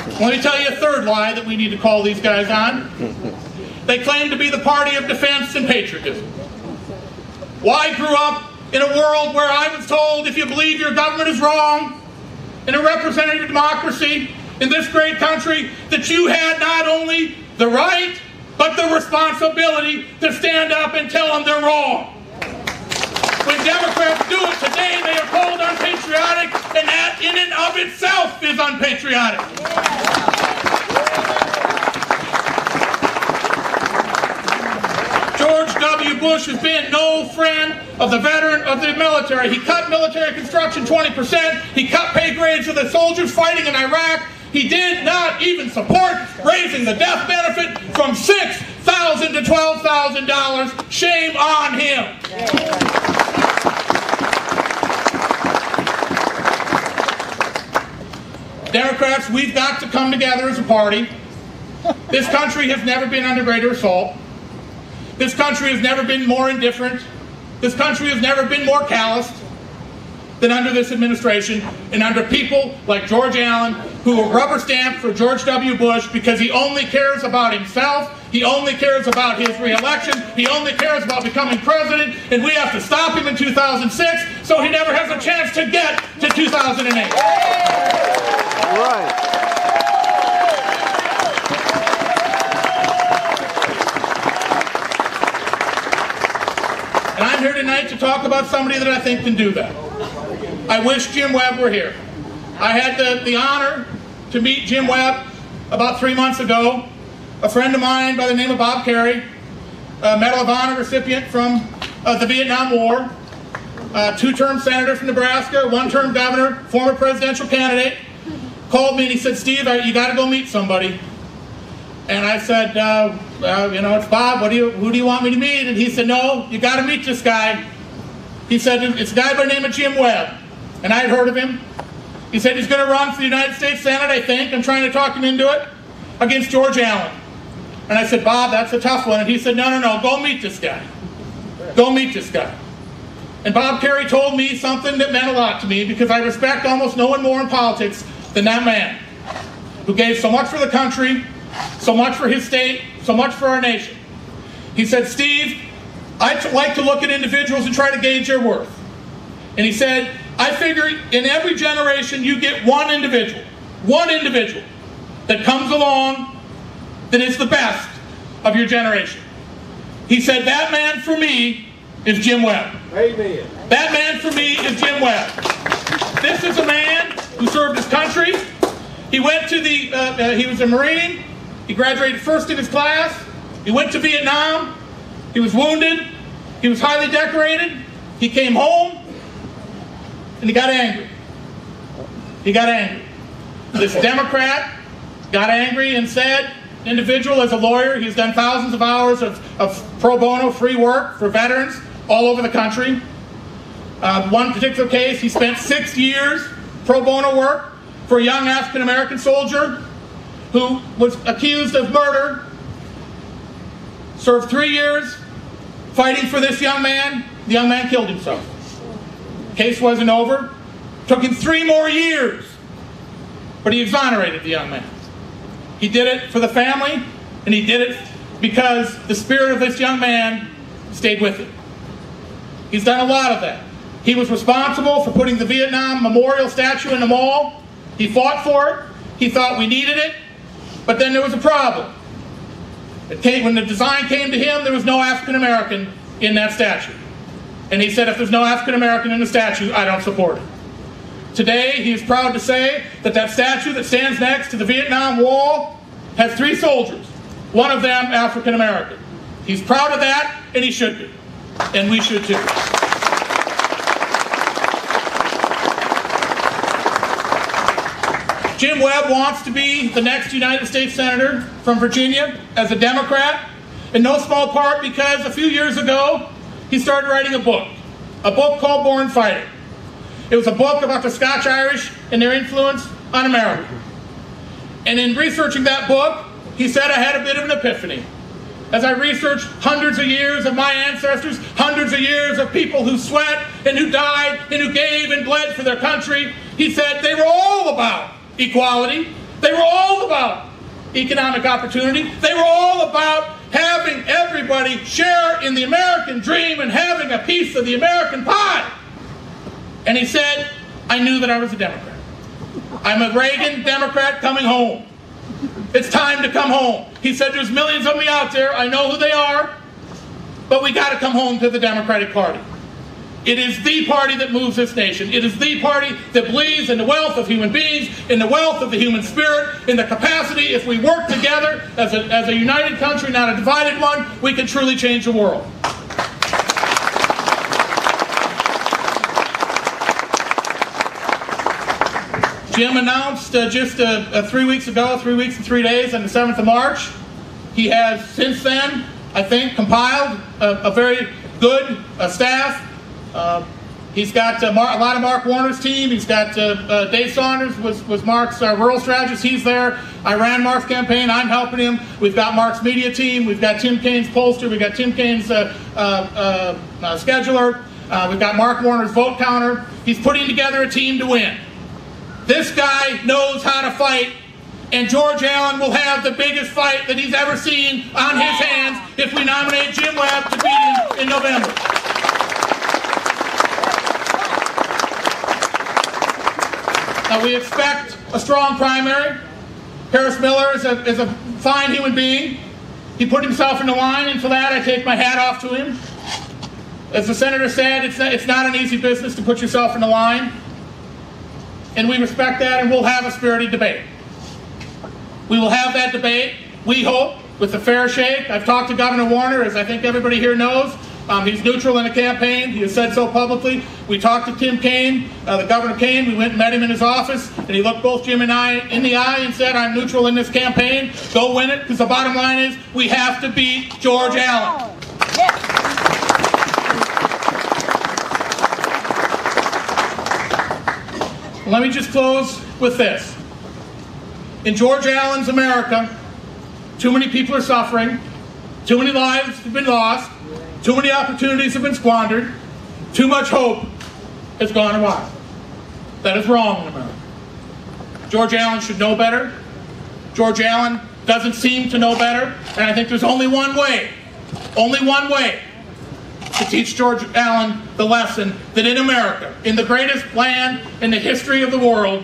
Let me tell you a third lie that we need to call these guys on. They claim to be the party of defense and patriotism. Well, I grew up in a world where I was told if you believe your government is wrong, in a representative democracy in this great country, that you had not only the right, but the responsibility to stand up and tell them they're wrong. When Democrats do it today, they are called unpatriotic, and that in and of itself is unpatriotic. George W. Bush has been no friend of the veteran of the military. He cut military construction 20%. He cut pay grades of the soldiers fighting in Iraq. He did not even support raising the death benefit from $6,000 to $12,000. Shame on him. Democrats, we've got to come together as a party. This country has never been under greater assault. This country has never been more indifferent. This country has never been more calloused than under this administration and under people like George Allen, who will rubber stamp for George W. Bush because he only cares about himself, he only cares about his re-election, he only cares about becoming president, and we have to stop him in 2006 so he never has a chance to get to 2008. All right. And I'm here tonight to talk about somebody that I think can do that. I wish Jim Webb were here. I had the honor to meet Jim Webb about 3 months ago. A friend of mine by the name of Bob Kerrey, a Medal of Honor recipient from the Vietnam War, two-term senator from Nebraska, one-term governor, former presidential candidate, called me and he said, "Steve, you got to go meet somebody." And I said, you know, "It's Bob. Who do you want me to meet?" And he said, "No, you got to meet this guy." He said, "It's a guy by the name of Jim Webb." And I had heard of him. He said he's going to run for the United States Senate, I think. I'm trying to talk him into it, against George Allen. And I said, "Bob, that's a tough one." And he said, no, go meet this guy. Go meet this guy. And Bob Kerrey told me something that meant a lot to me, because I respect almost no one more in politics than that man, who gave so much for the country, so much for his state, so much for our nation. He said, "Steve, I like to look at individuals and try to gauge their worth." And he said, "I figure in every generation you get one individual that comes along that is the best of your generation." He said, "That man for me is Jim Webb." Amen. That man for me is Jim Webb. This is a man who served his country. He went to he was a Marine. He graduated first in his class. He went to Vietnam. He was wounded. He was highly decorated. He came home and he got angry. He got angry. This Democrat got angry and said, individual as a lawyer, he's done thousands of hours of pro bono free work for veterans all over the country. One particular case, he spent 6 years pro bono work for a young African-American soldier who was accused of murder, served 3 years fighting for this young man. The young man killed himself. Case wasn't over. Took him 3 more years, but he exonerated the young man. He did it for the family, and he did it because the spirit of this young man stayed with him. He's done a lot of that. He was responsible for putting the Vietnam Memorial statue in the mall. He fought for it. He thought we needed it. But then there was a problem. When the design came to him, there was no African American in that statue. And he said, if there's no African American in the statue, I don't support it. Today, he is proud to say that that statue that stands next to the Vietnam Wall has 3 soldiers, one of them African American. He's proud of that, and he should be. And we should too. Jim Webb wants to be the next United States Senator from Virginia as a Democrat, in no small part because a few years ago he started writing a book called Born Fighter. It was a book about the Scotch-Irish and their influence on America. And in researching that book, he said, I had a bit of an epiphany. As I researched hundreds of years of my ancestors, hundreds of years of people who sweat and who died and who gave and bled for their country, he said they were all about equality. They were all about economic opportunity. They were all about having everybody share in the American dream and having a piece of the American pie. And he said, I knew that I was a Democrat. I'm a Reagan Democrat coming home. It's time to come home. He said, there's millions of me out there. I know who they are. But we got to come home to the Democratic Party. It is the party that moves this nation. It is the party that believes in the wealth of human beings, in the wealth of the human spirit, in the capacity, if we work together as a united country, not a divided one, we can truly change the world. Jim announced just 3 weeks ago, 3 weeks and 3 days, on the 7th of March, he has since then, I think, compiled a very good staff. He's got a lot of Mark Warner's team. He's got Dave Saunders was Mark's rural strategist. He's there. I ran Mark's campaign. I'm helping him. We've got Mark's media team. We've got Tim Kaine's pollster. We've got Tim Kaine's scheduler. We've got Mark Warner's vote counter. He's putting together a team to win. This guy knows how to fight, and George Allen will have the biggest fight that he's ever seen on his hands if we nominate Jim Webb to beat him in November. Now, we expect a strong primary. Harris Miller is a fine human being. He put himself in the line, and for that I take my hat off to him. As the senator said, it's not an easy business to put yourself in the line. And we respect that, and we'll have a spirited debate. We will have that debate, we hope, with a fair shake. I've talked to Governor Warner, as I think everybody here knows. He's neutral in the campaign. He has said so publicly. We talked to Tim Kaine, the Governor Kaine. We went and met him in his office, and he looked both Jim and I in the eye and said, I'm neutral in this campaign. Go win it, because the bottom line is we have to beat George Allen. Let me just close with this. In George Allen's America, too many people are suffering, too many lives have been lost, too many opportunities have been squandered, too much hope has gone awry. That is wrong in America. George Allen should know better. George Allen doesn't seem to know better, and I think there's only one way to teach George Allen the lesson that in America, in the greatest land in the history of the world,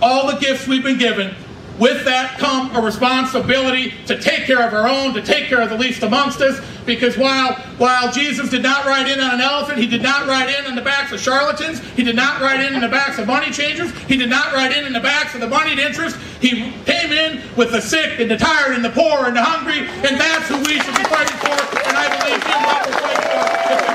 all the gifts we've been given, with that come a responsibility to take care of our own, to take care of the least amongst us, because while Jesus did not ride in on an elephant, he did not ride in on the backs of charlatans, he did not ride in on the backs of money changers, he did not ride in on the backs of the moneyed interest, he came in with the sick and the tired and the poor and the hungry, and that's who we should be fighting for, and I believe Jim Webb will fight for.